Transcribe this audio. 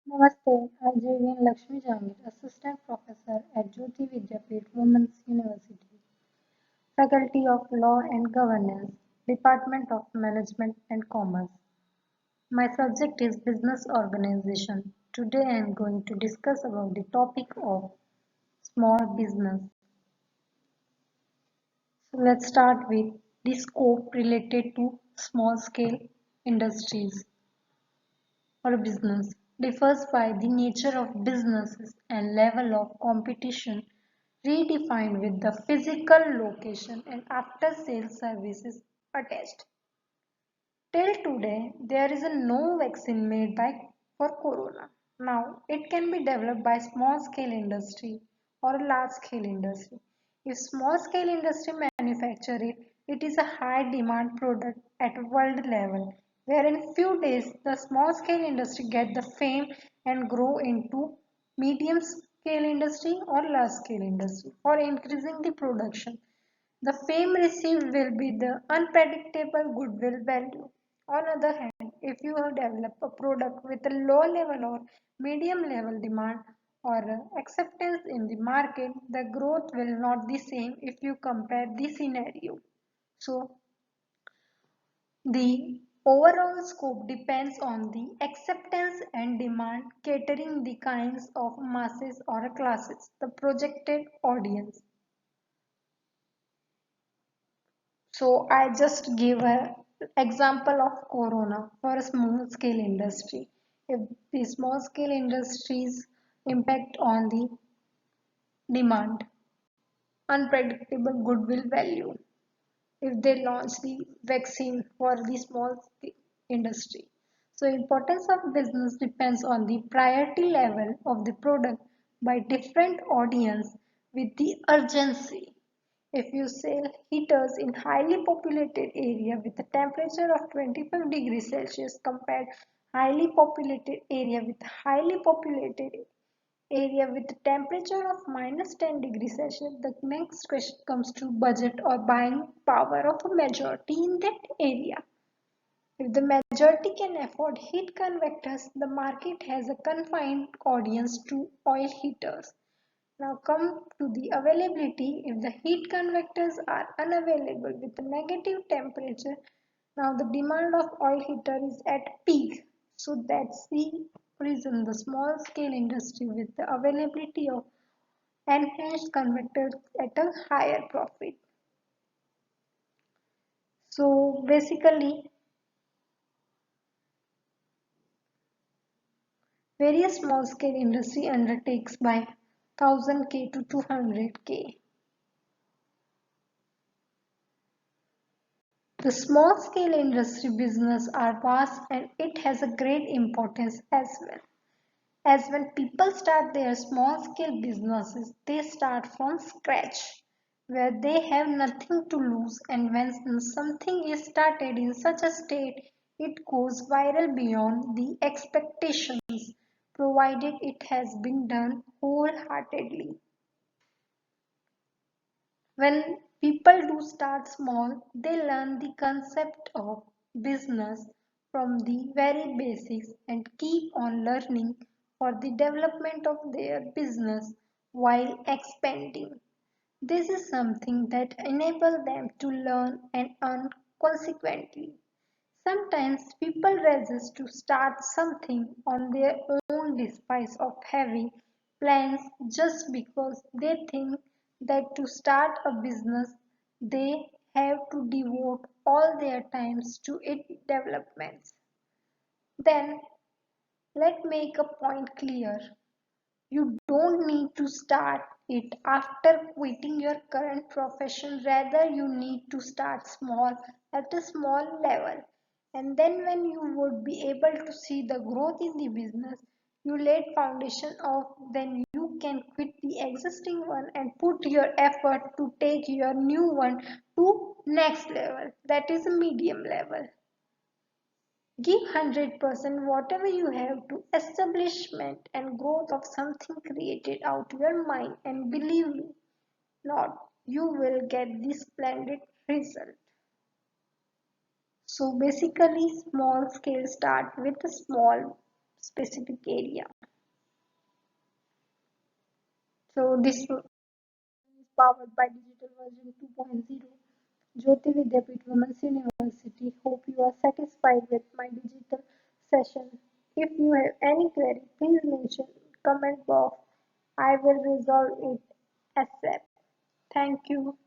Namaste, I J.V.N. Lakshmi Jangir, Assistant Professor at Jyoti Vidyapeeth Women's University, Faculty of Law and Governance, Department of Management and Commerce. My subject is Business Organization. Today I am going to discuss about the topic of small business. So let's start with the scope related to small scale industries. Or business differs by the nature of businesses and level of competition redefined with the physical location and after sales services attached. Till today, there is no vaccine made for corona. Now, it can be developed by small scale industry or large scale industry. If small scale industry manufacture it, it is a high demand product at world level, where in few days the small scale industry get the fame and grow into medium scale industry or large scale industry for increasing the production. The fame received will be the unpredictable goodwill value. On the other hand, if you have developed a product with a low level or medium level demand or acceptance in the market, the growth will not be same if you compare the scenario. So, the overall scope depends on the acceptance and demand catering the kinds of masses or classes, the projected audience. So I just give an example of Corona for a small scale industry. If the small scale industries impact on the demand, unpredictable goodwill value, if they launch the vaccine for the small scale industry. So importance of business depends on the priority level of the product by different audience with the urgency. If you sell heaters in highly populated area with a temperature of 25 degrees Celsius compared highly populated area with highly populated area with a temperature of minus 10 degrees Celsius, the next question comes to budget or buying power of a majority in that area. If the majority can afford heat convectors, the market has a confined audience to oil heaters. Now come to the availability. If the heat convectors are unavailable with a negative temperature, now the demand of oil heater is at peak. So that's the reason the small scale industry with the availability of enhanced convectors at a higher profit. So basically various small scale industry undertakes by 1000K to 200K. The small scale industry business are vast and it has a great importance as well. As when people start their small scale businesses, they start from scratch where they have nothing to lose, and when something is started in such a state, it goes viral beyond the expectations provided it has been done wholeheartedly. When people do start small, they learn the concept of business from the very basics and keep on learning for the development of their business while expanding. This is something that enables them to learn and earn consequently. Sometimes people resist to start something on their own despite of having plans just because they think that to start a business they have to devote all their times to its developments. Then let make a point clear. You don't need to start it after quitting your current profession. Rather, you need to start small at a small level. And then when you would be able to see the growth in the business, you laid foundation of, then you can quit the existing one and put your effort to take your new one to next level. That is a medium level. Give 100% whatever you have to establishment and growth of something created out of your mind, and believe me, not you will get this splendid result. So basically small scale start with a small specific area. So this is powered by Digital Version 2.0. Jyoti Vidyapeeth Women's University. Hope you are satisfied with my digital session. If you have any query, please mention comment box. I will resolve it ASAP. Thank you.